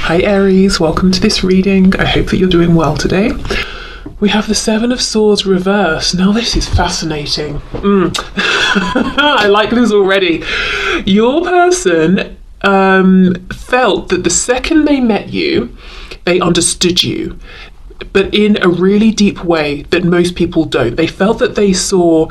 Hi Aries, welcome to this reading. I hope that you're doing well today. We have the Seven of Swords reversed. Now this is fascinating. I like this already. Your person felt that the second they met you, they understood you, but in a really deep way that most people don't. They felt that they saw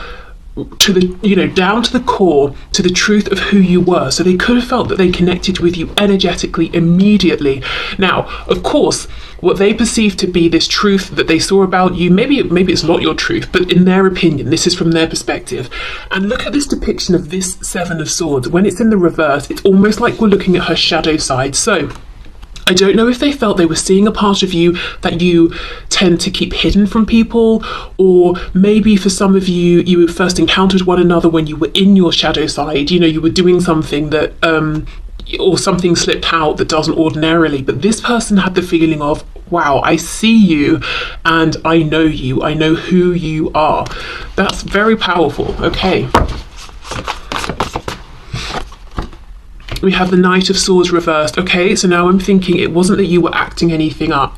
to the, down to the core, to the truth of who you were. So they could have felt that they connected with you energetically immediately. Now, of course, what they perceive to be this truth that they saw about you, maybe it's not your truth, but in their opinion, this is from their perspective. And look at this depiction of this Seven of Swords. When it's in the reverse, it's almost like we're looking at her shadow side. So I don't know if they felt they were seeing a part of you that you tend to keep hidden from people, or maybe for some of you, you first encountered one another when you were in your shadow side. You were doing something that, or something slipped out that doesn't ordinarily. But this person had the feeling of, wow, I see you and I know you. I know who you are. That's very powerful. Okay. We have the Knight of Swords reversed. Okay, so now I'm thinking it wasn't that you were acting anything out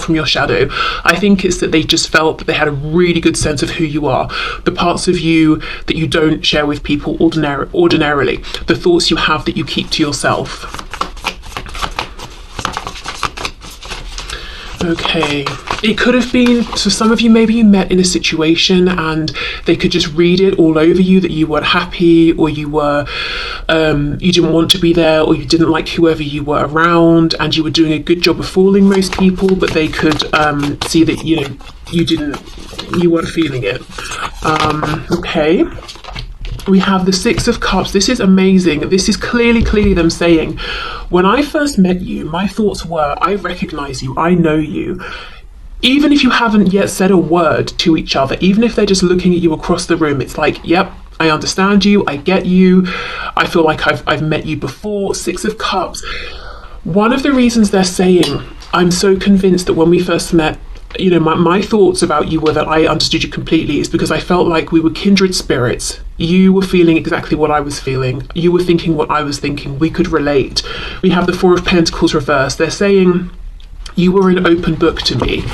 from your shadow. I think it's that they just felt that they had a really good sense of who you are, the parts of you that you don't share with people ordinarily, the thoughts you have that you keep to yourself. Okay, it could have been, so some of you, maybe you met in a situation and they could just read it all over you that you weren't happy, or you were, you didn't want to be there, or you didn't like whoever you were around, and you were doing a good job of fooling most people, but they could see that, you weren't feeling it. Okay. We have the Six of Cups. This is amazing. This is clearly them saying, when I first met you, my thoughts were, I recognize you, I know you. Even if you haven't yet said a word to each other, even if they're just looking at you across the room, it's like, yep, I understand you, I get you, I feel like I've met you before. Six of Cups. One of the reasons they're saying, I'm so convinced that when we first met, my thoughts about you were that I understood you completely, is because I felt like we were kindred spirits. You were feeling exactly what I was feeling. You were thinking what I was thinking. We could relate. We have the Four of Pentacles reversed. They're saying you were an open book to me.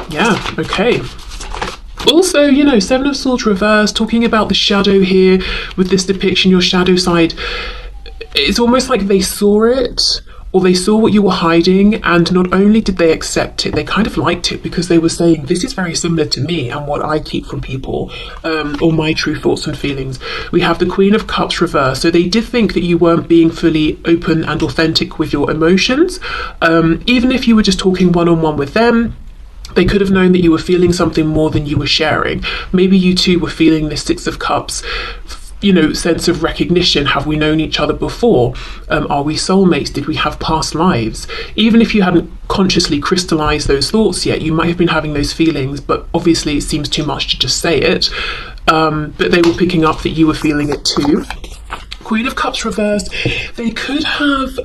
Yeah, okay. Also, Seven of Swords reversed, talking about the shadow here with this depiction, your shadow side. It's almost like they saw it, or they saw what you were hiding, and not only did they accept it, they kind of liked it, because they were saying, this is very similar to me and what I keep from people, or my true thoughts and feelings. We have the Queen of Cups reversed. So they did think that you weren't being fully open and authentic with your emotions. Even if you were just talking one-on-one with them, they could have known that you were feeling something more than you were sharing. Maybe you too were feeling this Six of Cups, sense of recognition. Have we known each other before? Are we soulmates? Did we have past lives? Even if you hadn't consciously crystallized those thoughts yet, you might have been having those feelings, but obviously it seems too much to just say it. But they were picking up that you were feeling it too. Queen of Cups reversed. They could have,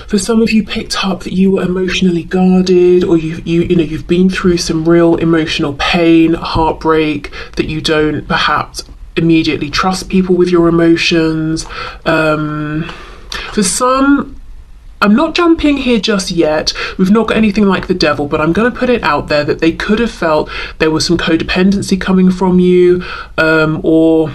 for some of you, picked up that you were emotionally guarded, or you've been through some real emotional pain, heartbreak, that you don't perhaps immediately trust people with your emotions. For some, I'm not jumping here just yet, we've not got anything like the Devil, but I'm going to put it out there that they could have felt there was some codependency coming from you, or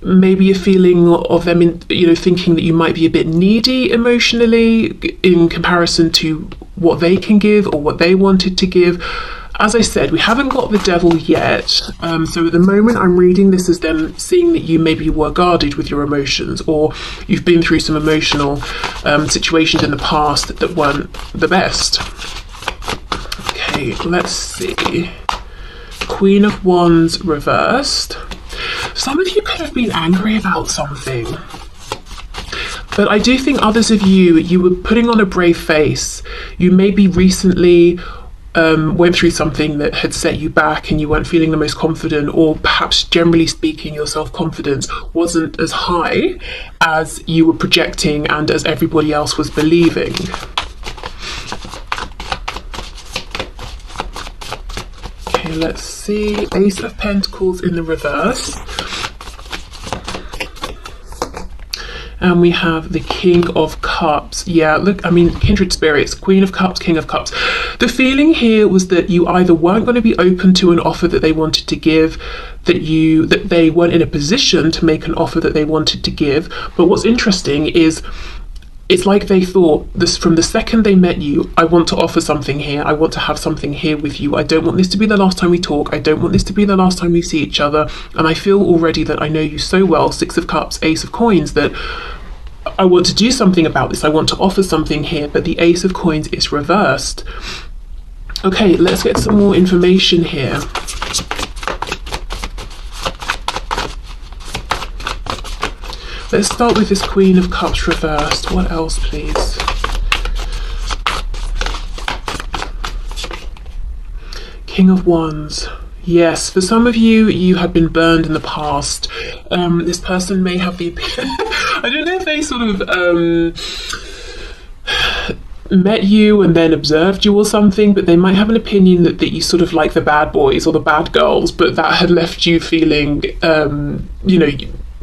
maybe a feeling of them thinking that you might be a bit needy emotionally in comparison to what they can give or what they wanted to give. As I said, we haven't got the Devil yet, so at the moment I'm reading this as them seeing that you maybe were guarded with your emotions, or you've been through some emotional situations in the past that weren't the best. Okay, let's see. Queen of Wands reversed. Some of you could have been angry about something, but I do think others of you were putting on a brave face. You maybe recently went through something that had set you back and you weren't feeling the most confident, or perhaps generally speaking your self-confidence wasn't as high as you were projecting and as everybody else was believing. Okay, let's see. Ace of Pentacles in the reverse. And we have the King of Cups. Yeah, look, I mean, kindred spirits, Queen of Cups, King of Cups. The feeling here was that you either weren't going to be open to an offer that they wanted to give, that they weren't in a position to make an offer that they wanted to give. But what's interesting is it's like they thought this from the second they met you. I want to offer something here. I want to have something here with you. I don't want this to be the last time we talk. I don't want this to be the last time we see each other. And I feel already that I know you so well, Six of Cups, Ace of Coins, that I want to do something about this. I want to offer something here, but the Ace of Coins is reversed. Okay, let's get some more information here. Let's start with this Queen of Cups reversed. What else, please? King of Wands. Yes, for some of you, you had been burned in the past. This person may have the opinion. I don't know if they sort of met you and then observed you or something, but they might have an opinion that you sort of like the bad boys or the bad girls, but that had left you feeling, you know,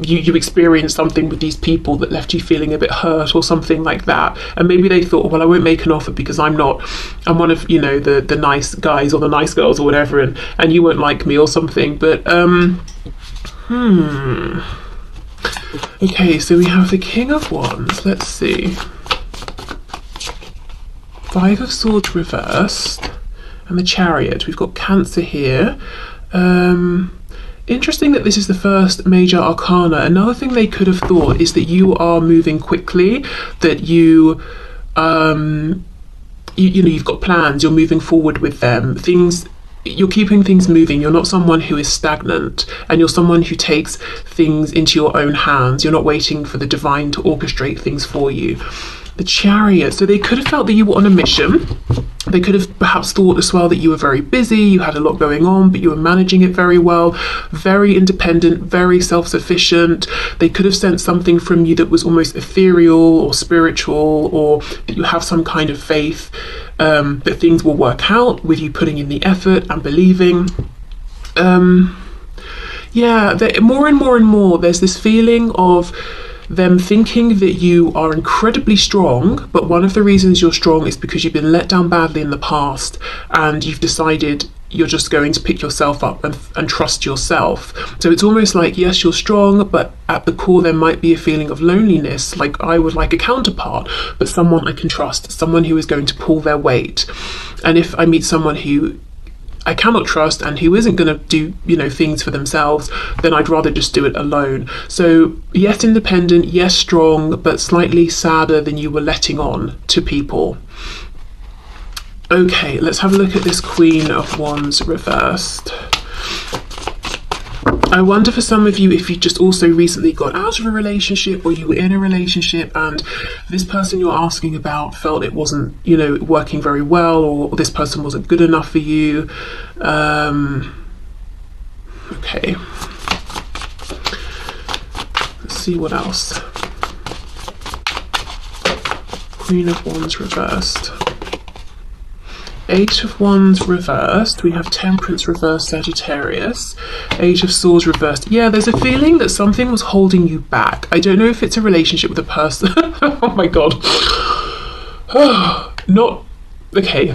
you experienced something with these people that left you feeling a bit hurt or something like that. And maybe they thought, well, I won't make an offer because I'm one of, you know, the nice guys or the nice girls or whatever, and you won't like me or something. But okay, so we have the King of Wands. Let's see. Five of Swords reversed and the Chariot. We've got Cancer here. Interesting that this is the first major arcana. Another thing they could have thought is that you are moving quickly, that you know, you've got plans, you're moving forward with them, you're keeping things moving. You're not someone who is stagnant, and you're someone who takes things into your own hands. You're not waiting for the divine to orchestrate things for you. The Chariot. So they could have felt that you were on a mission. They could have perhaps thought as well that you were very busy, you had a lot going on, but you were managing it very well, very independent, very self-sufficient. They could have sensed something from you that was almost ethereal or spiritual, or that you have some kind of faith that things will work out with you putting in the effort and believing. Yeah, more and more and more, there's this feeling of them thinking that you are incredibly strong, but one of the reasons you're strong is because you've been let down badly in the past, and you've decided you're just going to pick yourself up and trust yourself. So it's almost like, yes, you're strong, but at the core there might be a feeling of loneliness, like I would like a counterpart, but someone I can trust, someone who is going to pull their weight. And if I meet someone who I cannot trust and who isn't going to do, you know, things for themselves, then I'd rather just do it alone. So yes, independent, yes, strong, but slightly sadder than you were letting on to people. Okay, let's have a look at this Queen of Wands reversed. I wonder for some of you if you just also recently got out of a relationship, or you were in a relationship and this person you're asking about felt it wasn't, you know, working very well, or this person wasn't good enough for you. Okay. Let's see what else. Queen of Wands reversed. Eight of Wands reversed. We have Temperance reversed, Sagittarius. Eight of Swords reversed. Yeah, there's a feeling that something was holding you back. I don't know if it's a relationship with a person. Oh my god. Not okay.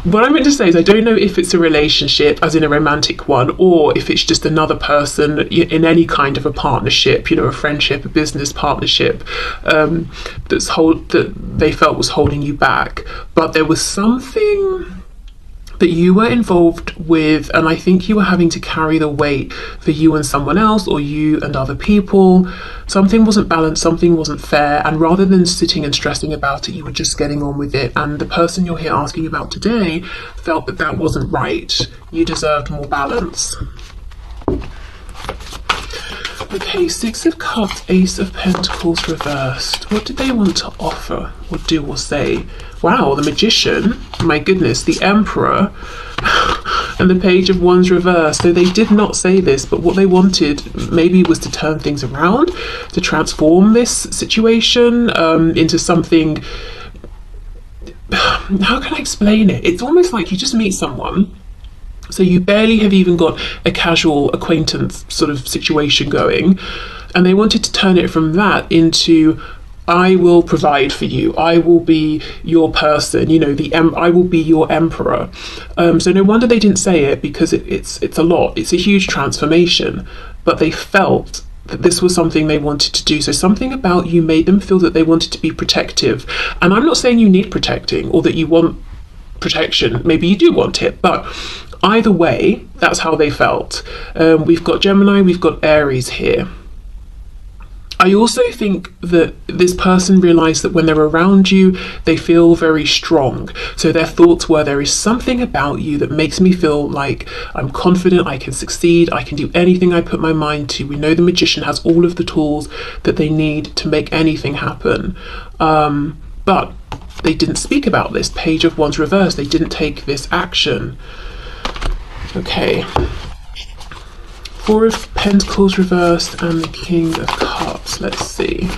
What I meant to say is I don't know if it's a relationship as in a romantic one, or if it's just another person in any kind of a partnership, you know, a friendship, a business partnership, that they felt was holding you back. But there was something that you were involved with, and I think you were having to carry the weight for you and someone else, or you and other people. Something wasn't balanced, something wasn't fair, and rather than sitting and stressing about it, you were just getting on with it. And the person you're here asking about today felt that that wasn't right. You deserved more balance. Okay, Six of Cups, Ace of Pentacles reversed. What did they want to offer, or do, or say? Wow, the Magician, my goodness, the Emperor, and the Page of Wands reversed. So they did not say this, but what they wanted maybe was to turn things around, to transform this situation into something. How can I explain it? It's almost like you just meet someone, So you barely have even got a casual acquaintance sort of situation going. And they wanted to turn it from that into, I will provide for you. I will be your person. I will be your emperor. So no wonder they didn't say it, because it's a lot. It's a huge transformation. But they felt that this was something they wanted to do. So something about you made them feel that they wanted to be protective. And I'm not saying you need protecting or that you want protection. Maybe you do want it, but either way, that's how they felt. We've got Gemini, we've got Aries here. I also think that this person realised that when they're around you, they feel very strong. So their thoughts were, there is something about you that makes me feel like I'm confident, I can succeed, I can do anything I put my mind to. We know the magician has all of the tools that they need to make anything happen. But they didn't speak about this. Page of Wands reversed. They didn't take this action. Okay. Four of Pentacles reversed and the King of Cups. Let's see.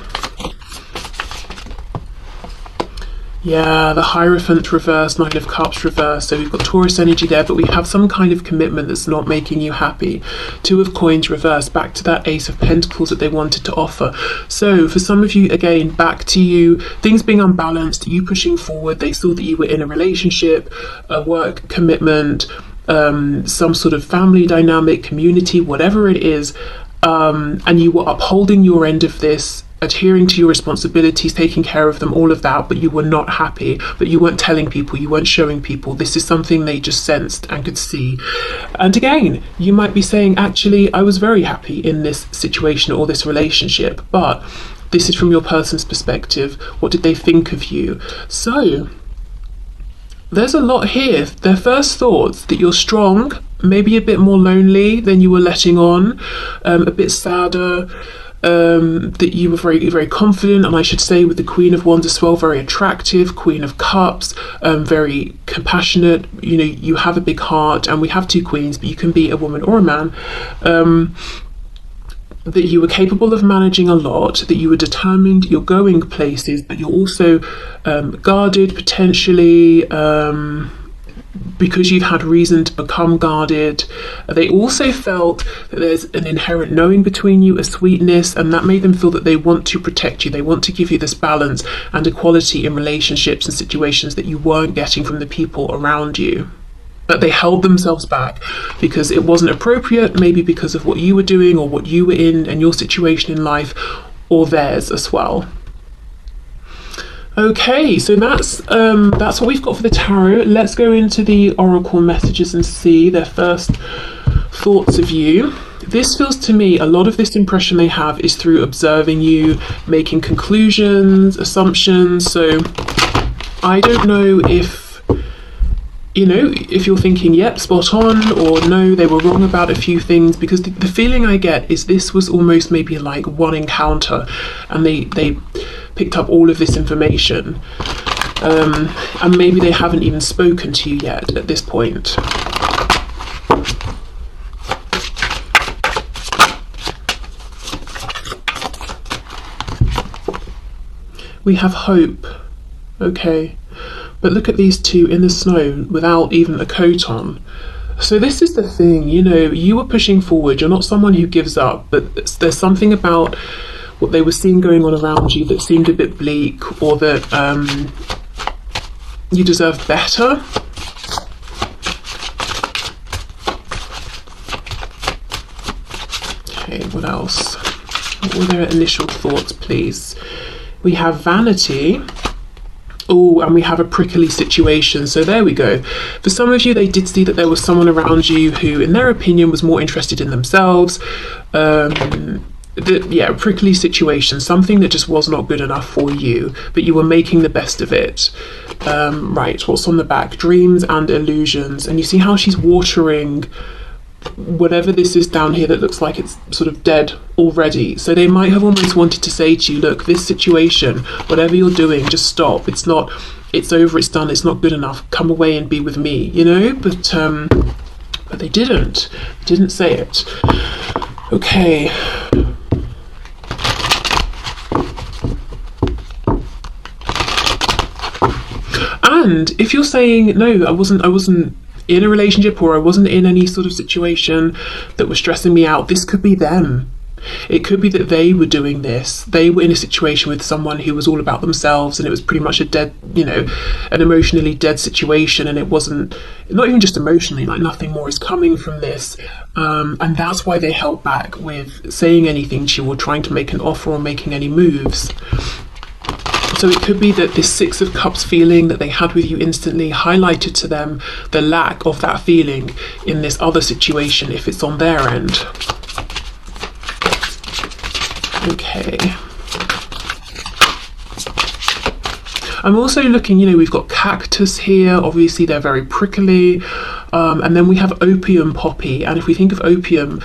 Yeah, the Hierophant reversed, Knight of Cups reversed. So we've got Taurus energy there, but we have some kind of commitment that's not making you happy. Two of Coins reversed, back to that Ace of Pentacles that they wanted to offer. So for some of you, again, back to you, things being unbalanced, you pushing forward. They saw that you were in a relationship, a work commitment, some sort of family dynamic, community, whatever it is, and you were upholding your end of this, adhering to your responsibilities, taking care of them, all of that, but you were not happy, but you weren't telling people, you weren't showing people. This is something they just sensed and could see. And again, you might be saying, actually, I was very happy in this situation or this relationship, but this is from your person's perspective. What did they think of you? So there's a lot here. Their first thoughts that you're strong, maybe a bit more lonely than you were letting on, a bit sadder, that you were very, very confident, and I should say with the Queen of Wands as well, very attractive, Queen of Cups, very compassionate, you have a big heart, and we have two queens, but you can be a woman or a man. That you were capable of managing a lot, that you were determined, you're going places, but you're also guarded potentially, because you've had reason to become guarded. They also felt that there's an inherent knowing between you, a sweetness, and that made them feel that they want to protect you. They want to give you this balance and equality in relationships and situations that you weren't getting from the people around you. But they held themselves back because it wasn't appropriate, maybe because of what you were doing or what you were in and your situation in life, or theirs as well. Okay, so that's what we've got for the tarot. Let's go into the oracle messages and see their first thoughts of you. This feels to me, a lot of this impression they have is through observing you, making conclusions, assumptions. So I don't know if if you're thinking, yep, spot on, or no, they were wrong about a few things, because the feeling I get is this was almost maybe like one encounter and they picked up all of this information, and maybe they haven't even spoken to you yet at this point. We have hope. Okay. But look at these two in the snow without even a coat on. So this is the thing, you were pushing forward. You're not someone who gives up, but there's something about what they were seeing going on around you that seemed a bit bleak, or that you deserve better. Okay, what else? What were their initial thoughts, please? We have vanity. Oh, and we have a prickly situation. So there we go. For some of you, they did see that there was someone around you who, in their opinion, was more interested in themselves. A prickly situation, something that just was not good enough for you, but you were making the best of it. Right, what's on the back? Dreams and illusions. And you see how she's watering whatever this is down here that looks like it's sort of dead already. So they might have almost wanted to say to you, look, this situation, whatever you're doing, just stop. It's over, it's done, it's not good enough. Come away and be with me, but they didn't say it. Okay. And if you're saying, no, I wasn't in a relationship or I wasn't in any sort of situation that was stressing me out. This could be them. It could be that they were doing this. They were in a situation with someone who was all about themselves, and it was pretty much a dead, an emotionally dead situation. And it wasn't, not even just emotionally, like nothing more is coming from this. And that's why they held back with saying anything to you or trying to make an offer or making any moves. So it could be that this Six of Cups feeling that they had with you instantly highlighted to them the lack of that feeling in this other situation if it's on their end. Okay. I'm also looking, we've got cactus here. Obviously, they're very prickly. And then we have opium poppy. And if we think of opium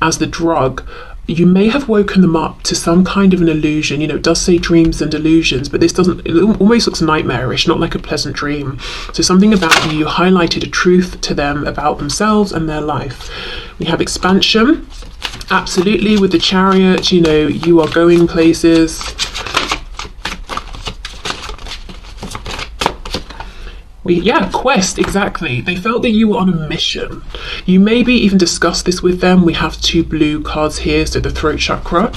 as the drug, you may have woken them up to some kind of an illusion. It does say dreams and illusions, but this doesn't, it almost looks nightmarish, not like a pleasant dream. So something about you highlighted a truth to them about themselves and their life. We have expansion. Absolutely, with the Chariot, you are going places. Quest, exactly. They felt that you were on a mission. You maybe even discussed this with them. We have 2 blue cards here, so the throat chakra.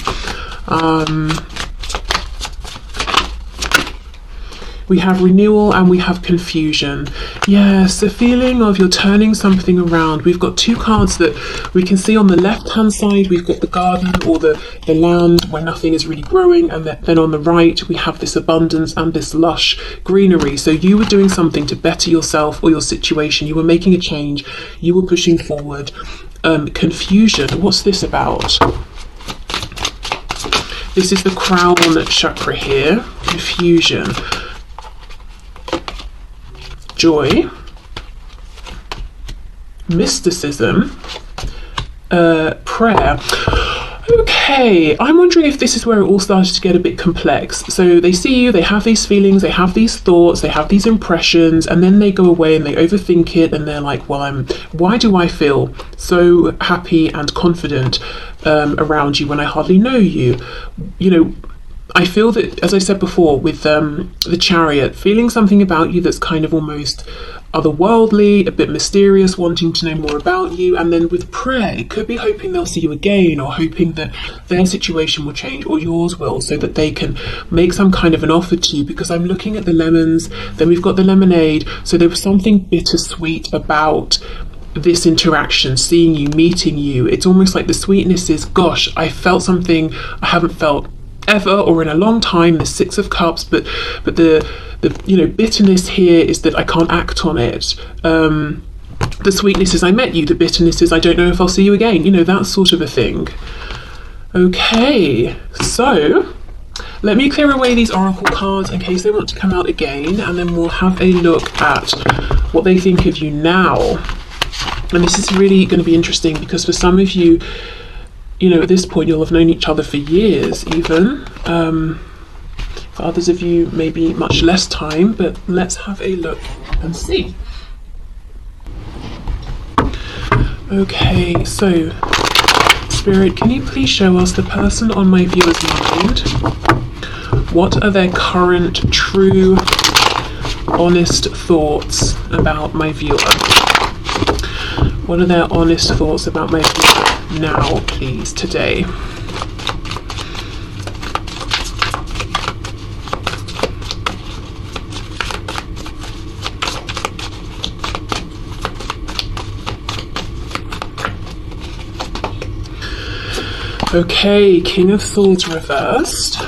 We have renewal and we have confusion. Yes, the feeling of you're turning something around. We've got 2 cards that we can see on the left-hand side. We've got the garden or the land where nothing is really growing. And then on the right, we have this abundance and this lush greenery. So you were doing something to better yourself or your situation. You were making a change. You were pushing forward. Confusion. What's this about? This is the crown chakra here. Confusion. Joy, mysticism, prayer. Okay, I'm wondering if this is where it all started to get a bit complex. So they see you, they have these feelings, they have these thoughts, they have these impressions, and then they go away and they overthink it, and they're like, well, why do I feel so happy and confident around you when I hardly know you? I feel that, as I said before, with the Chariot, feeling something about you that's kind of almost otherworldly, a bit mysterious, wanting to know more about you. And then with prayer, it could be hoping they'll see you again, or hoping that their situation will change or yours will, so that they can make some kind of an offer to you. Because I'm looking at the lemons, then we've got the lemonade. So there was something bittersweet about this interaction, seeing you, meeting you. It's almost like the sweetness is, gosh, I felt something I haven't felt ever or in a long time, the Six of Cups, but the bitterness here is that I can't act on it. The sweetness is I met you, the bitterness is I don't know if I'll see you again, that sort of a thing. Okay, so let me clear away these oracle cards in case they want to come out again, and then we'll have a look at what they think of you now. And this is really going to be interesting because for some of you, at this point, you'll have known each other for years, even. For others of you, maybe much less time, but let's have a look and see. Okay, so, Spirit, can you please show us the person on my viewer's mind? What are their current, true, honest thoughts about my viewer? What are their honest thoughts about my viewer now, please, today? Okay, King of Swords reversed.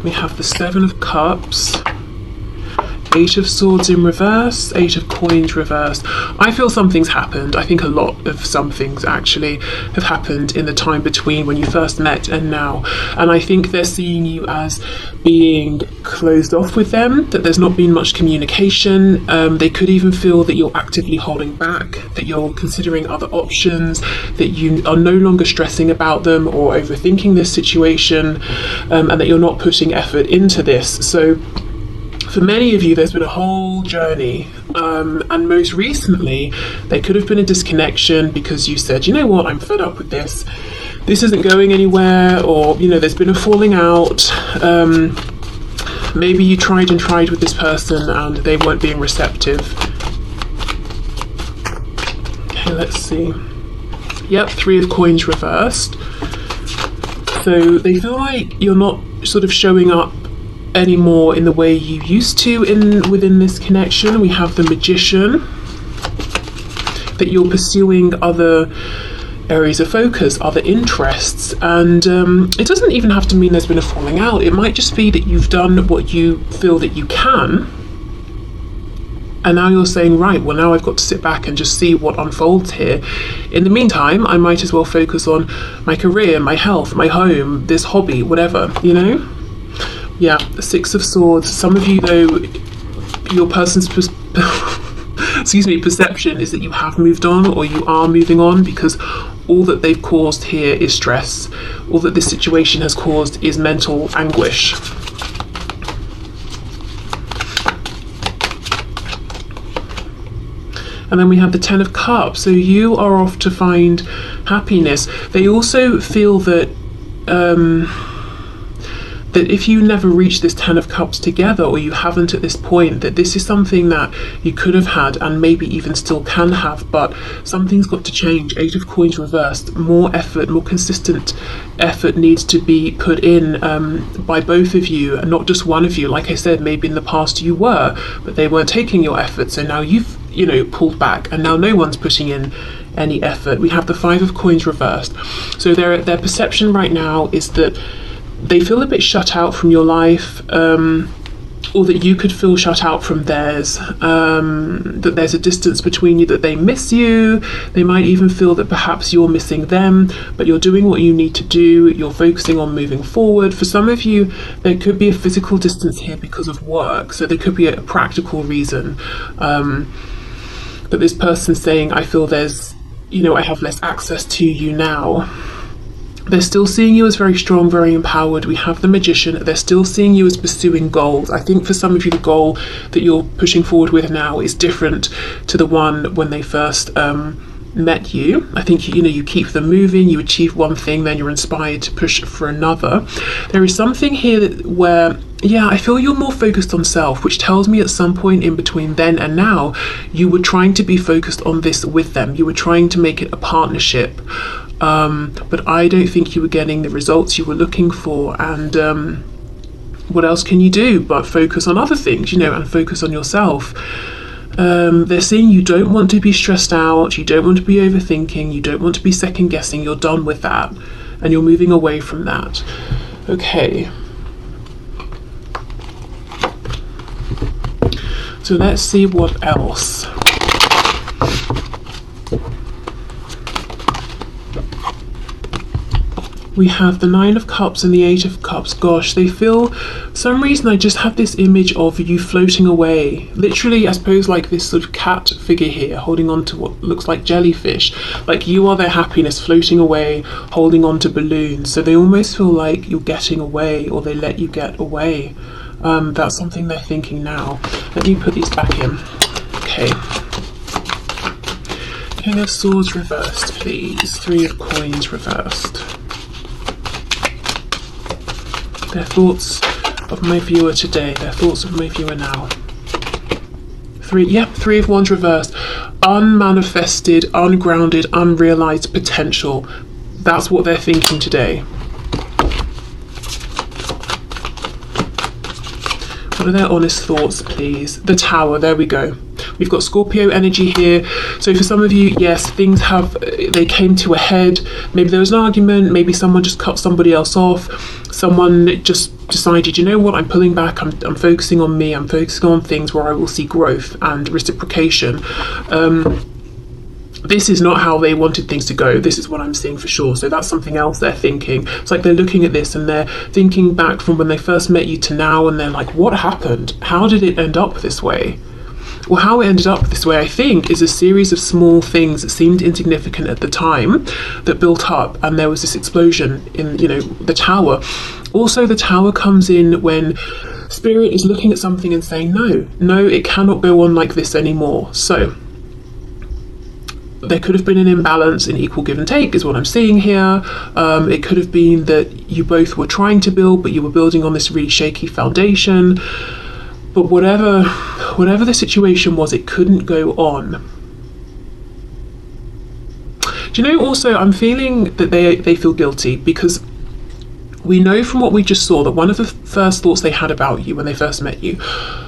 We have the Seven of Cups. Eight of Swords in reverse, Eight of Coins reversed. I feel something's happened. I think a lot of some things actually have happened in the time between when you first met and now. And I think they're seeing you as being closed off with them, that there's not been much communication. They could even feel that you're actively holding back, that you're considering other options, that you are no longer stressing about them or overthinking this situation, and that you're not putting effort into this. So for many of you, there's been a whole journey, and most recently, there could have been a disconnection because you said, you know what, I'm fed up with this. This isn't going anywhere, or, there's been a falling out. Maybe you tried and tried with this person and they weren't being receptive. Okay, let's see. Yep, 3 of coins reversed. So they feel like you're not sort of showing up anymore in the way you used to within this connection. We have the Magician, that you're pursuing other areas of focus, other interests, and it doesn't even have to mean there's been a falling out. It might just be that you've done what you feel that you can, and now you're saying, right, well, now I've got to sit back and just see what unfolds here. In the meantime, I might as well focus on my career, my health, my home, this hobby, whatever, you know? Yeah, the 6 of Swords. Some of you, though, your person's perception is that you have moved on, or you are moving on, because all that they've caused here is stress. All that this situation has caused is mental anguish. And then we have the 10 of Cups. So you are off to find happiness. They also feel that that if you never reach this 10 of Cups together, or you haven't at this point, that this is something that you could have had and maybe even still can have, but something's got to change. 8 of Coins reversed. More effort, more consistent effort needs to be put in by both of you, and not just one of you. Like I said, maybe in the past you were, but they weren't taking your effort, so now you've, you know, pulled back, and now no one's putting in any effort. We have the 5 of Coins reversed. So their perception right now is that they feel a bit shut out from your life, or that you could feel shut out from theirs, that there's a distance between you, that they miss you. They might even feel that perhaps you're missing them, but you're doing what you need to do. You're focusing on moving forward. For some of you, there could be a physical distance here because of work, so there could be a practical reason. But this person's saying, I feel there's, you know, I have less access to you now. They're still seeing you as very strong, very empowered. We have the Magician. They're still seeing you as pursuing goals. I think for some of you, the goal that you're pushing forward with now is different to the one when they first met you. I think, you know, you keep them moving, you achieve one thing, then you're inspired to push for another. There is something here where, yeah, I feel you're more focused on self, which tells me at some point in between then and now, you were trying to be focused on this with them. You were trying to make it a partnership. But I don't think you were getting the results you were looking for, and what else can you do but focus on other things, you know, and focus on yourself. They're saying you don't want to be stressed out, you don't want to be overthinking, you don't want to be second guessing. You're done with that, and you're moving away from that. Okay, so let's see what else. We have the 9 of Cups and the 8 of Cups. Gosh, they feel, for some reason I just have this image of you floating away. Literally, I suppose, like this sort of cat figure here, holding on to what looks like jellyfish. Like you are their happiness, floating away, holding on to balloons. So they almost feel like you're getting away, or they let you get away. That's something they're thinking now. Let me put these back in. Okay. King of Swords reversed, please. 3 of Coins reversed. Their thoughts of my viewer today, their thoughts of my viewer now. 3 of Wands reversed. Unmanifested, ungrounded, unrealized potential. That's what they're thinking today. What are their honest thoughts, please? The Tower, there we go. We've got Scorpio energy here. So for some of you, yes, things they came to a head. Maybe there was an argument, maybe someone just cut somebody else off. Someone just decided, you know what, I'm pulling back, I'm focusing on me, I'm focusing on things where I will see growth and reciprocation. This is not how they wanted things to go. This is what I'm seeing for sure. So that's something else they're thinking. It's like they're looking at this and they're thinking back from when they first met you to now, and they're like, what happened? How did it end up this way? Well, how it ended up this way, I think, is a series of small things that seemed insignificant at the time that built up, and there was this explosion in, you know, the Tower. Also, the Tower comes in when Spirit is looking at something and saying, no, it cannot go on like this anymore. So there could have been an imbalance in equal give and take is what I'm seeing here. It could have been that you both were trying to build, but you were building on this really shaky foundation. But whatever the situation was, it couldn't go on. Do you know, also, I'm feeling that they feel guilty, because we know from what we just saw that one of the first thoughts they had about you when they first met you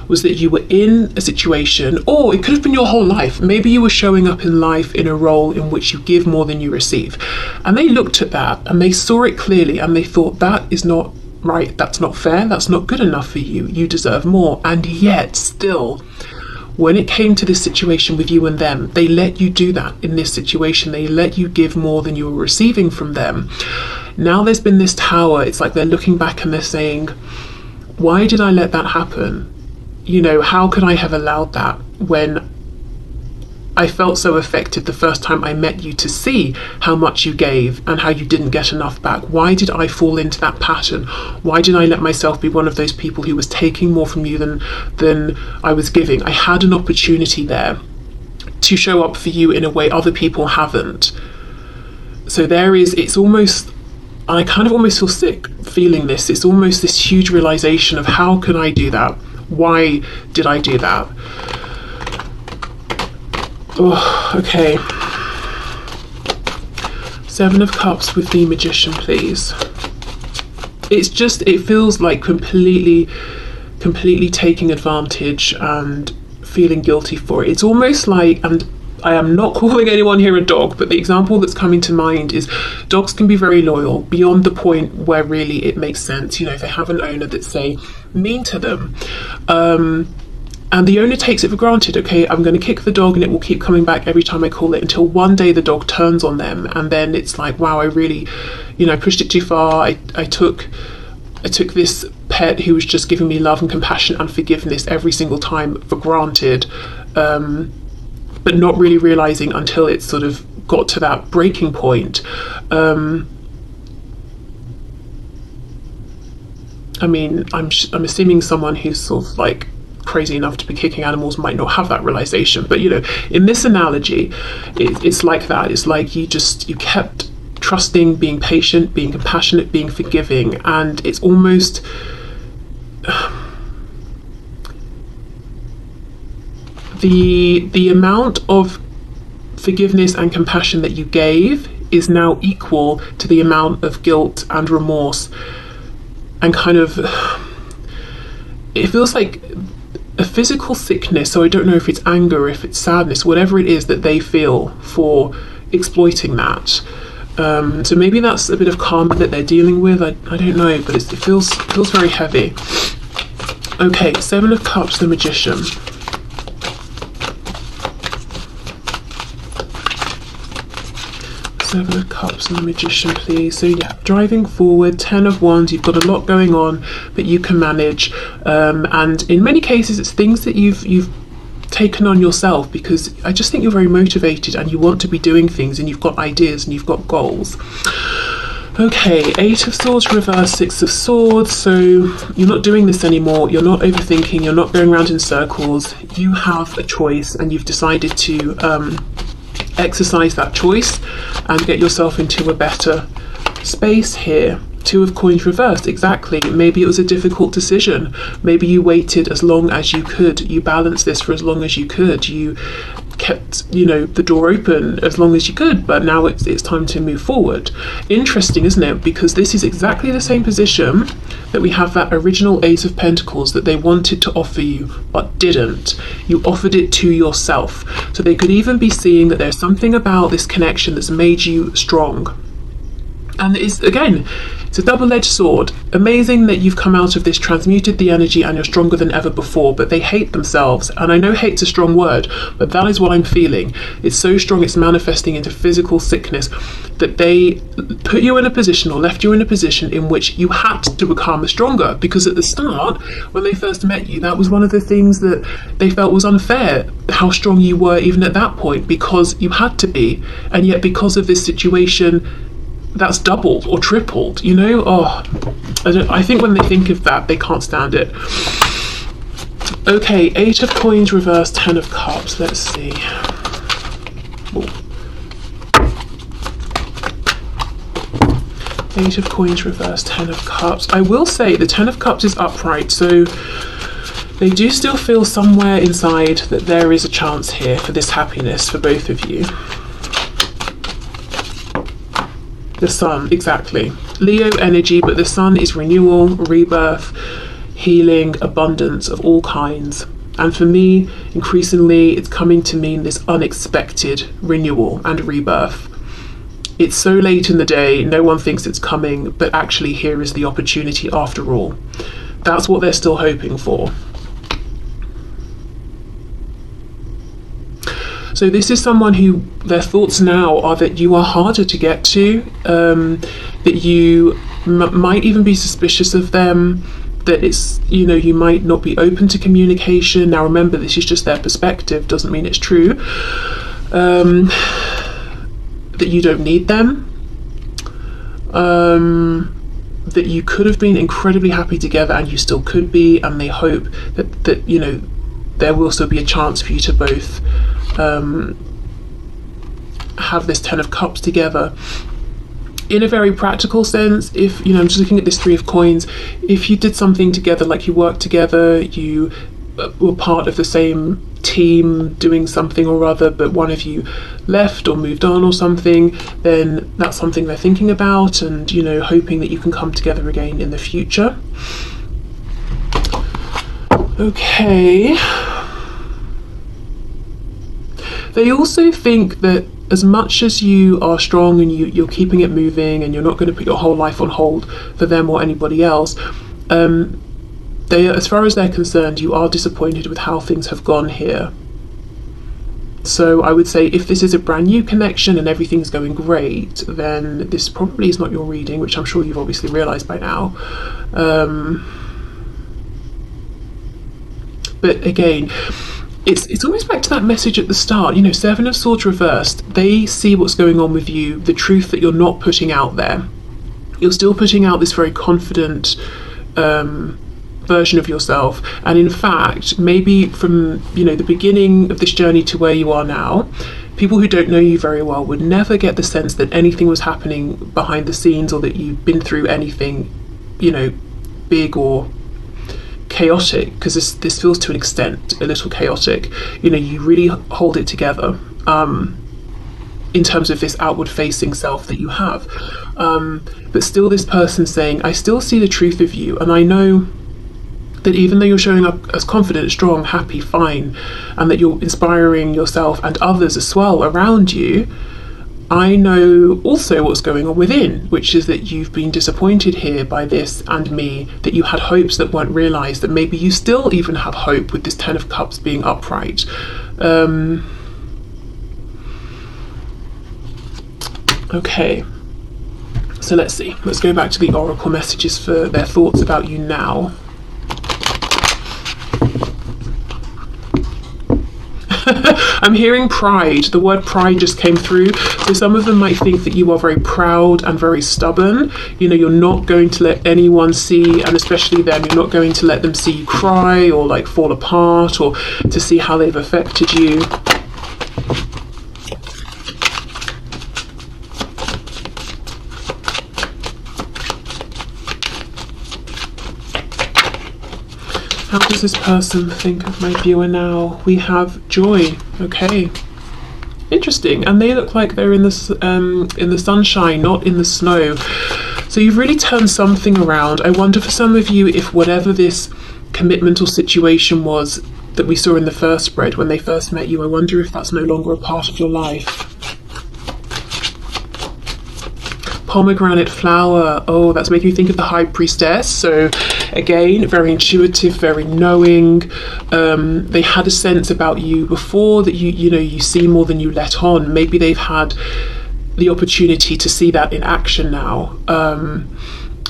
was that you were in a situation, or it could have been your whole life. Maybe you were showing up in life in a role in which you give more than you receive. And they looked at that and they saw it clearly and they thought, that is not right, that's not fair, that's not good enough for you, you deserve more. And yet still, when it came to this situation with you and them, they let you do that in this situation. They let you give more than you were receiving from them. Now there's been this tower. It's like they're looking back and they're saying, why did I let that happen? You know, how could I have allowed that when I felt so affected the first time I met you to see how much you gave and how you didn't get enough back? Why did I fall into that pattern? Why did I let myself be one of those people who was taking more from you than I was giving? I had an opportunity there to show up for you in a way other people haven't. So it's almost, I kind of almost feel sick feeling this. It's almost this huge realization of, how can I do that? Why did I do that? Oh, okay. 7 of Cups with the Magician, please. It's just, it feels like completely taking advantage and feeling guilty for it. It's almost like, and I am not calling anyone here a dog, but the example that's coming to mind is dogs can be very loyal beyond the point where really it makes sense. You know, if they have an owner that's, say, mean to them, and the owner takes it for granted. Okay, I'm going to kick the dog and it will keep coming back every time I call it, until one day the dog turns on them, and then it's like, wow, I really, you know, I pushed it too far. I took this pet who was just giving me love and compassion and forgiveness every single time for granted, but not really realizing until it sort of got to that breaking point. I mean, I'm assuming someone who's sort of like crazy enough to be kicking animals might not have that realization, but you know, in this analogy, it's like that. It's like you kept trusting, being patient, being compassionate, being forgiving, and it's almost the amount of forgiveness and compassion that you gave is now equal to the amount of guilt and remorse, and kind of, it feels like a physical sickness. So I don't know if it's anger, if it's sadness, whatever it is that they feel for exploiting that. So maybe that's a bit of karma that they're dealing with. I don't know, but it feels very heavy. Okay, 7 of Cups, the Magician. Seven of Cups and the Magician, please. So yeah, driving forward, 10 of Wands, you've got a lot going on, but you can manage. And in many cases, it's things that you've taken on yourself, because I just think you're very motivated and you want to be doing things, and you've got ideas and you've got goals. Okay, 8 of Swords reverse, 6 of Swords. So you're not doing this anymore. You're not overthinking. You're not going around in circles. You have a choice, and you've decided to exercise that choice and get yourself into a better space here. 2 of Coins reversed, exactly. Maybe it was a difficult decision. Maybe you waited as long as you could. You balanced this for as long as you could. You kept, you know, the door open as long as you could, but now it's time to move forward. Interesting, isn't it? Because this is exactly the same position that we have that original Ace of Pentacles that they wanted to offer you but didn't. You offered it to yourself. So they could even be seeing that there's something about this connection that's made you strong. And it's, again, it's a double-edged sword. Amazing that you've come out of this, transmuted the energy, and you're stronger than ever before, but they hate themselves. And I know hate's a strong word, but that is what I'm feeling. It's so strong, it's manifesting into physical sickness, that they put you in a position, or left you in a position, in which you had to become stronger. Because at the start, when they first met you, that was one of the things that they felt was unfair, how strong you were even at that point, because you had to be. And yet because of this situation, that's doubled or tripled, you know? Oh, I think when they think of that, they can't stand it. Okay, 8 of Coins reversed, 10 of Cups. Let's see. Ooh. Eight of Coins reversed, Ten of Cups. I will say the Ten of Cups is upright, so they do still feel somewhere inside that there is a chance here for this happiness for both of you. The Sun, exactly. Leo energy, but the Sun is renewal, rebirth, healing, abundance of all kinds. And for me, increasingly, it's coming to mean this unexpected renewal and rebirth. It's so late in the day, no one thinks it's coming, but actually here is the opportunity after all. That's what they're still hoping for. So this is someone who their thoughts now are that you are harder to get to, that you might even be suspicious of them, that it's, you know, you might not be open to communication. Now remember, this is just their perspective, doesn't mean it's true. That you don't need them. That you could have been incredibly happy together and you still could be, and they hope that you know, there will still be a chance for you to both have this Ten of Cups together. In a very practical sense, if, you know, I'm just looking at this Three of Coins, if you did something together, like you worked together, you were part of the same team doing something or other, but one of you left or moved on or something, then that's something they're thinking about and, you know, hoping that you can come together again in the future. Okay. They also think that as much as you are strong and you're keeping it moving and you're not going to put your whole life on hold for them or anybody else, they, as far as they're concerned, you are disappointed with how things have gone here. So I would say if this is a brand new connection and everything's going great, then this probably is not your reading, which I'm sure you've obviously realised by now. But again, it's almost back to that message at the start, you know, Seven of Swords reversed. They see what's going on with you, the truth that you're not putting out there. You're still putting out this very confident version of yourself, and in fact, maybe from, you know, the beginning of this journey to where you are now, people who don't know you very well would never get the sense that anything was happening behind the scenes or that you've been through anything, you know, big or chaotic, because this feels to an extent a little chaotic. You know, you really hold it together in terms of this outward facing self that you have, but still this person saying, I still see the truth of you, and I know that even though you're showing up as confident, strong, happy, fine, and that you're inspiring yourself and others as well around you, I know also what's going on within, which is that you've been disappointed here by this and me, that you had hopes that weren't realised, that maybe you still even have hope with this Ten of Cups being upright. Okay, so let's see. Let's go back to the Oracle messages for their thoughts about you now. I'm hearing pride. The word pride just came through. So some of them might think that you are very proud and very stubborn. You know, you're not going to let anyone see, and especially them, you're not going to let them see you cry or like fall apart or to see how they've affected you. How does this person think of my viewer now? We have joy. Okay, interesting. And they look like they're in the sunshine, not in the snow. So you've really turned something around. I wonder for some of you if whatever this commitment or situation was that we saw in the first spread when they first met you, I wonder if that's no longer a part of your life. Pomegranate flower. Oh, that's making me think of the High Priestess. So again, very intuitive, very knowing. They had a sense about you before that you know, you see more than you let on. Maybe they've had the opportunity to see that in action now,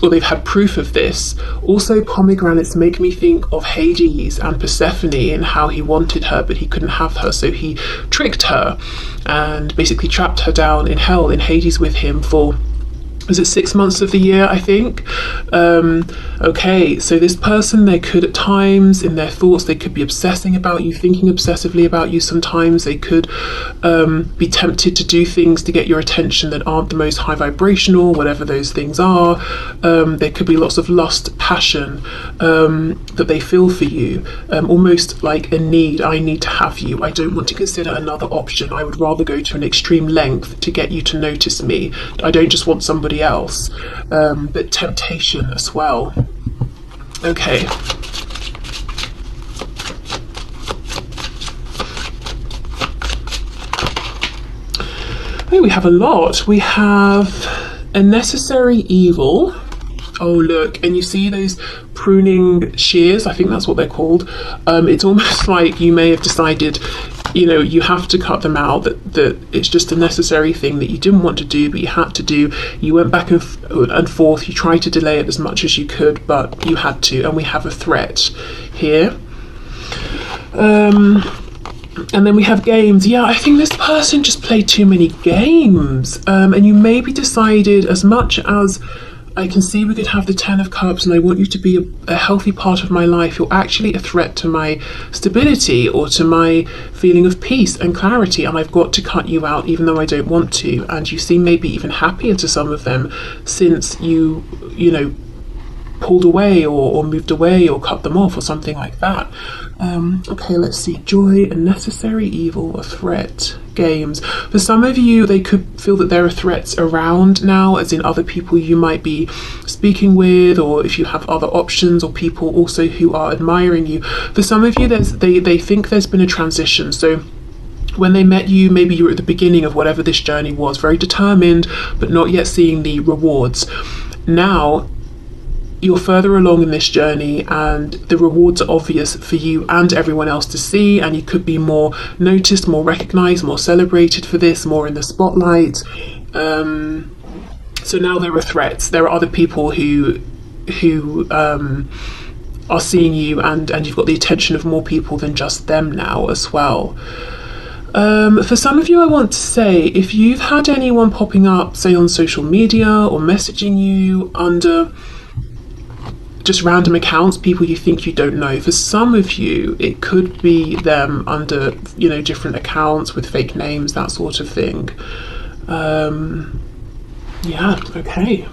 or they've had proof of this. Also, pomegranates make me think of Hades and Persephone and how he wanted her but he couldn't have her, so he tricked her and basically trapped her down in hell in Hades with him for is it 6 months of the year, I think. Okay, so this person, they could at times in their thoughts, they could be obsessing about you, thinking obsessively about you. Sometimes they could be tempted to do things to get your attention that aren't the most high vibrational, whatever those things are. There could be lots of lust, passion that they feel for you, almost like a need. I need to have you. I don't want to consider another option. I would rather go to an extreme length to get you to notice me. I don't just want somebody else, but temptation as well. Okay. Oh, we have a lot. We have a necessary evil. Oh, look, and you see those pruning shears? I think that's what they're called. It's almost like you may have decided, you know, you have to cut them out, that it's just a necessary thing that you didn't want to do, but you had to do. You went back and forth, you tried to delay it as much as you could, but you had to, and we have a threat here. And then we have games. Yeah, I think this person just played too many games, and you maybe decided, as much as I can see we could have the 10 of Cups and I want you to be a healthy part of my life, you're actually a threat to my stability or to my feeling of peace and clarity, and I've got to cut you out even though I don't want to. And you seem maybe even happier to some of them since you know, pulled away or moved away or cut them off or something like that. Okay, let's see. Joy, a necessary evil, a threat, games. For some of you, they could feel that there are threats around now, as in other people you might be speaking with, or if you have other options, or people also who are admiring you. For some of you, they think there's been a transition. So when they met you, maybe you were at the beginning of whatever this journey was, very determined, but not yet seeing the rewards. Now, you're further along in this journey and the rewards are obvious for you and everyone else to see, and you could be more noticed, more recognized, more celebrated for this, more in the spotlight. So now there are threats. There are other people who are seeing you, and you've got the attention of more people than just them now as well. For some of you, I want to say, if you've had anyone popping up, say on social media or messaging you under just random accounts, people you think you don't know, for some of you it could be them under, you know, different accounts with fake names, that sort of thing. Yeah, okay.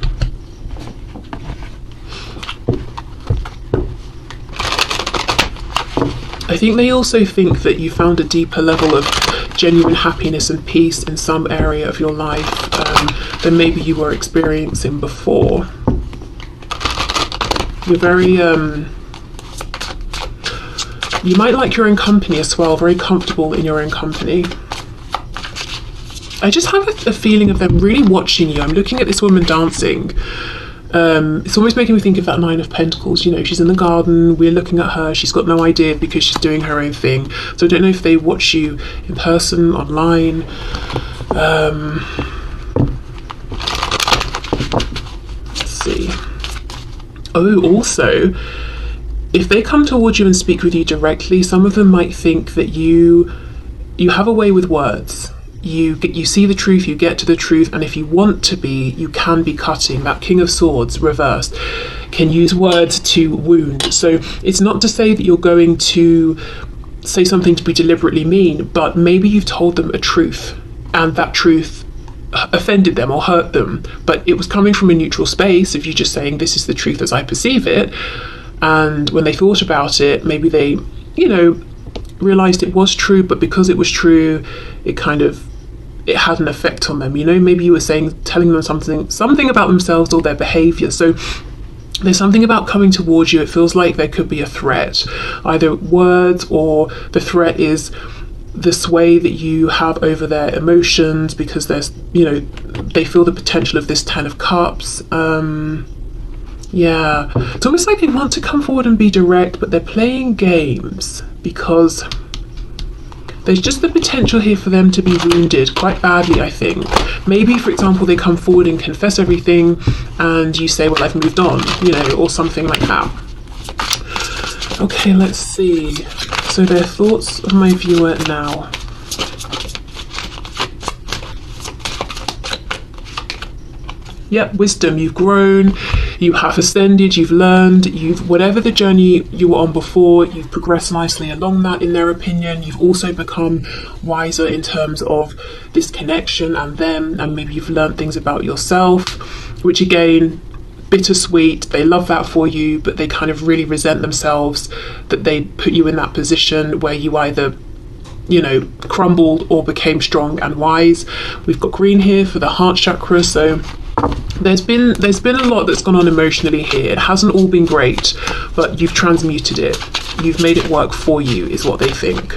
I think they also think that you found a deeper level of genuine happiness and peace in some area of your life than maybe you were experiencing before. You're very, you might like your own company as well, very comfortable in your own company. I just have a feeling of them really watching you. I'm looking at this woman dancing. It's almost making me think of that 9 of Pentacles. You know, she's in the garden, we're looking at her, she's got no idea because she's doing her own thing. So I don't know if they watch you in person, online. Let's see. Oh, also, if they come towards you and speak with you directly, some of them might think that you have a way with words. You see the truth, you get to the truth, and if you want to be, you can be cutting. That King of Swords reversed can use words to wound. So it's not to say that you're going to say something to be deliberately mean, but maybe you've told them a truth, and that truth offended them or hurt them, but it was coming from a neutral space of you just saying, this is the truth as I perceive it. And when they thought about it, maybe they, you know, realized it was true, but because it was true, it had an effect on them. You know, maybe you were telling them something about themselves or their behavior. So there's something about coming towards you, it feels like there could be a threat, either words, or the threat is the sway that you have over their emotions, because there's, you know, they feel the potential of this 10 of Cups. Yeah, it's almost like they want to come forward and be direct, but they're playing games because there's just the potential here for them to be wounded quite badly, I think. Maybe, for example, they come forward and confess everything and you say, well, I've moved on, you know, or something like that. Okay, let's see. So their thoughts of my viewer now. Yep, wisdom. You've grown, you have ascended, you've learned, you've, whatever the journey you were on before, you've progressed nicely along that, in their opinion. You've also become wiser in terms of this connection and them, and maybe you've learned things about yourself, which again, bittersweet. They love that for you, but they kind of really resent themselves that they put you in that position where you either, you know, crumbled or became strong and wise. We've got green here for the heart chakra, so there's been a lot that's gone on emotionally here. It hasn't all been great, but you've transmuted it. You've made it work for you, is what they think.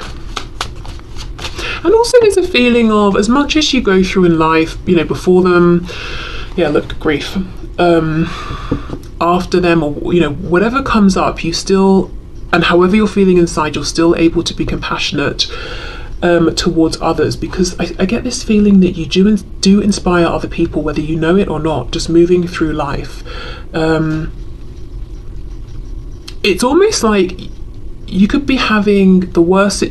And also there's a feeling of, as much as you go through in life, you know, before them, yeah, look, grief, after them, or, you know, whatever comes up, you still, and however you're feeling inside, you're still able to be compassionate towards others, because I get this feeling that you do inspire other people, whether you know it or not, just moving through life. It's almost like you could be having the worst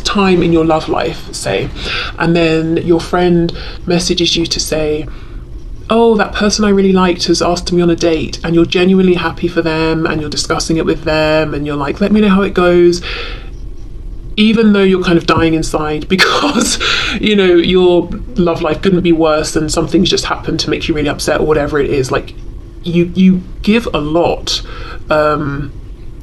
time in your love life, say, and then your friend messages you to say, oh, that person I really liked has asked me on a date, and you're genuinely happy for them, and you're discussing it with them, and you're like, let me know how it goes, even though you're kind of dying inside because, you know, your love life couldn't be worse and something's just happened to make you really upset, or whatever it is. Like, you give a lot.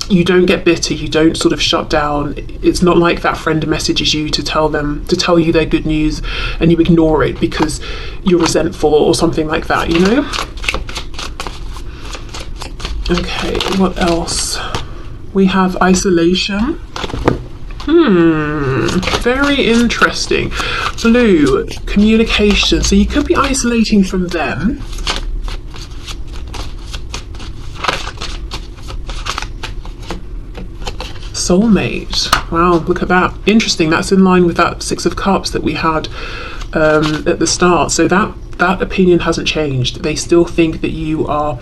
You don't get bitter, you don't sort of shut down. It's not like that friend messages you to tell you their good news and you ignore it because you're resentful or something like that, you know? Okay, what else? We have isolation. Very interesting. Blue, communication. So you could be isolating from them. Soulmate. Wow, look at that. Interesting. That's in line with that Six of Cups that we had at the start. So that opinion hasn't changed. They still think that you are,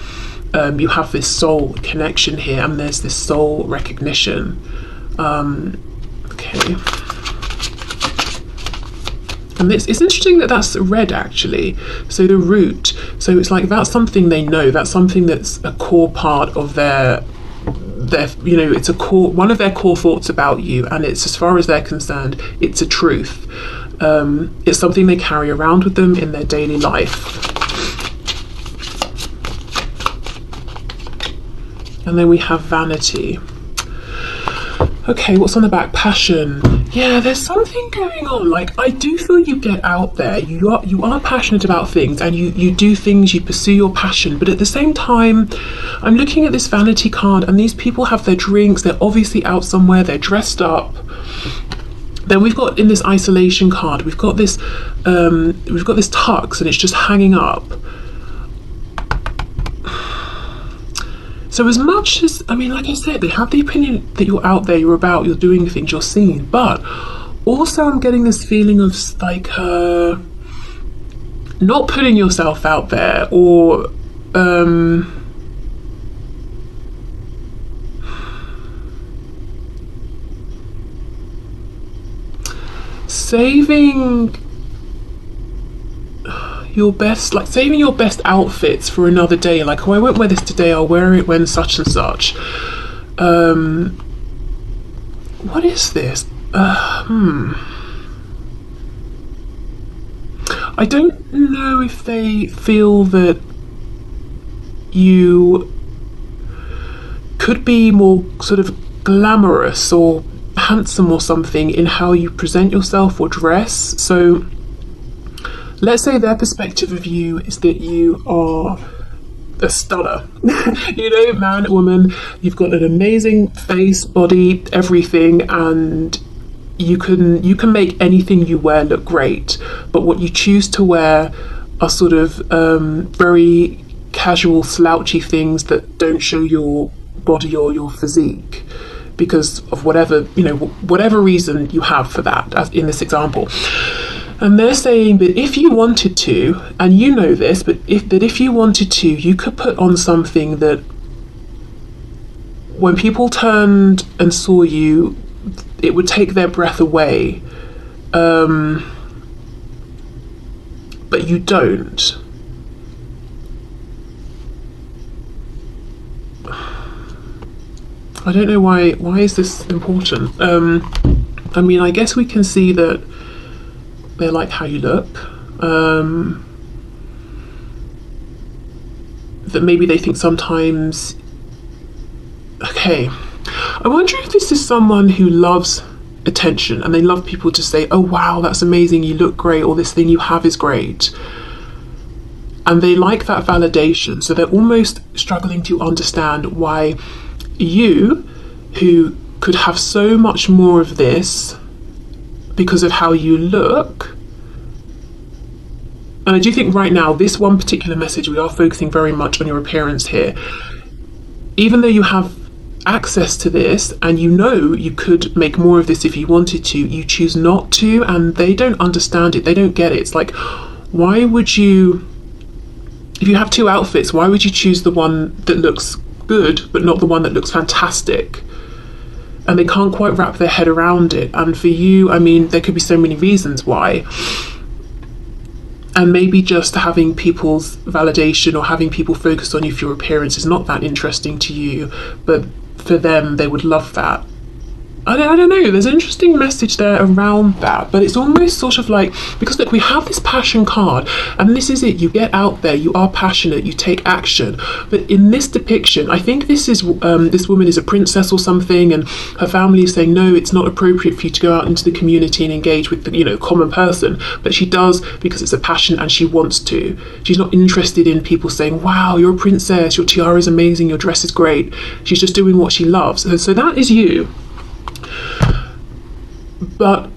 you have this soul connection here, and there's this soul recognition. Okay. And it's interesting that that's red, actually. So the root. So it's like that's something they know. That's something that's a core part of their, you know, it's a core, one of their core thoughts about you, and it's, as far as they're concerned, it's a truth. It's something they carry around with them in their daily life. And then we have vanity. Okay, what's on the back? Passion. Yeah, there's something going on. Like, I do feel you get out there. You are passionate about things, and you do things, you pursue your passion. But at the same time, I'm looking at this vanity card, and these people have their drinks. They're obviously out somewhere. They're dressed up. Then we've got, in this isolation card, we've got this tux, and it's just hanging up. So as much as, I mean, like I said, they have the opinion that you're out there, you're about, you're doing things, you're seen, but also I'm getting this feeling of like not putting yourself out there, or saving your best, like saving your best outfits for another day. Like, oh, I won't wear this today, I'll wear it when such and such. What is this? I don't know if they feel that you could be more sort of glamorous or handsome or something in how you present yourself or dress. So let's say their perspective of you is that you are a stunner. You know, man, woman, you've got an amazing face, body, everything, and you can make anything you wear look great. But what you choose to wear are sort of very casual, slouchy things that don't show your body or your physique, because of whatever, you know, whatever reason you have for that, as in this example. And they're saying that if you wanted to, and you know this, but if you wanted to, you could put on something that when people turned and saw you, it would take their breath away. But you don't. I don't know why is this important. I mean, I guess we can see that they like how you look. That maybe they think sometimes, okay, I wonder if this is someone who loves attention and they love people to say, oh wow, that's amazing, you look great, or this thing you have is great. And they like that validation, so they're almost struggling to understand why you, who could have so much more of this because of how you look. And I do think right now, this one particular message, we are focusing very much on your appearance here. Even though you have access to this and you know you could make more of this if you wanted to, you choose not to, and they don't understand it, they don't get it. It's like, why would you, if you have two outfits, why would you choose the one that looks good but not the one that looks fantastic? And they can't quite wrap their head around it. And for you, I mean, there could be so many reasons why. And maybe just having people's validation or having people focus on you for your appearance is not that interesting to you, but for them, they would love that. I don't know, there's an interesting message there around that, but it's almost sort of like, because look, we have this passion card, and this is it, you get out there, you are passionate, you take action. But in this depiction, I think this is, this woman is a princess or something, and her family is saying, no, it's not appropriate for you to go out into the community and engage with the, you know, common person. But she does because it's a passion and she wants to. She's not interested in people saying, wow, you're a princess, your tiara is amazing, your dress is great. She's just doing what she loves. So that is you. But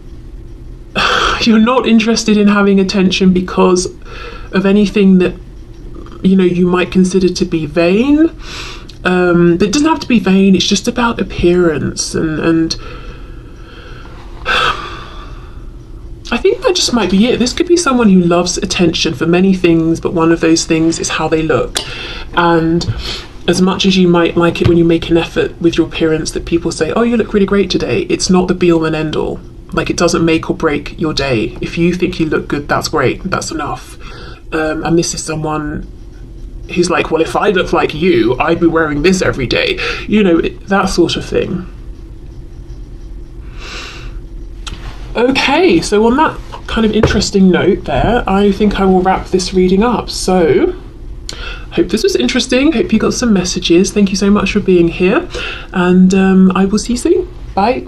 you're not interested in having attention because of anything that, you know, you might consider to be vain. It doesn't have to be vain, it's just about appearance, and I think that just might be it. This could be someone who loves attention for many things, but one of those things is how they look. And as much as you might like it when you make an effort with your appearance that people say, oh, you look really great today, it's not the be all and end all. Like, it doesn't make or break your day. If you think you look good, that's great, that's enough. And this is someone who's like, well, if I look like you, I'd be wearing this every day. You know, that sort of thing. Okay, so on that kind of interesting note there, I think I will wrap this reading up. So, hope this was interesting. Hope you got some messages. Thank you so much for being here. And I will see you soon. Bye.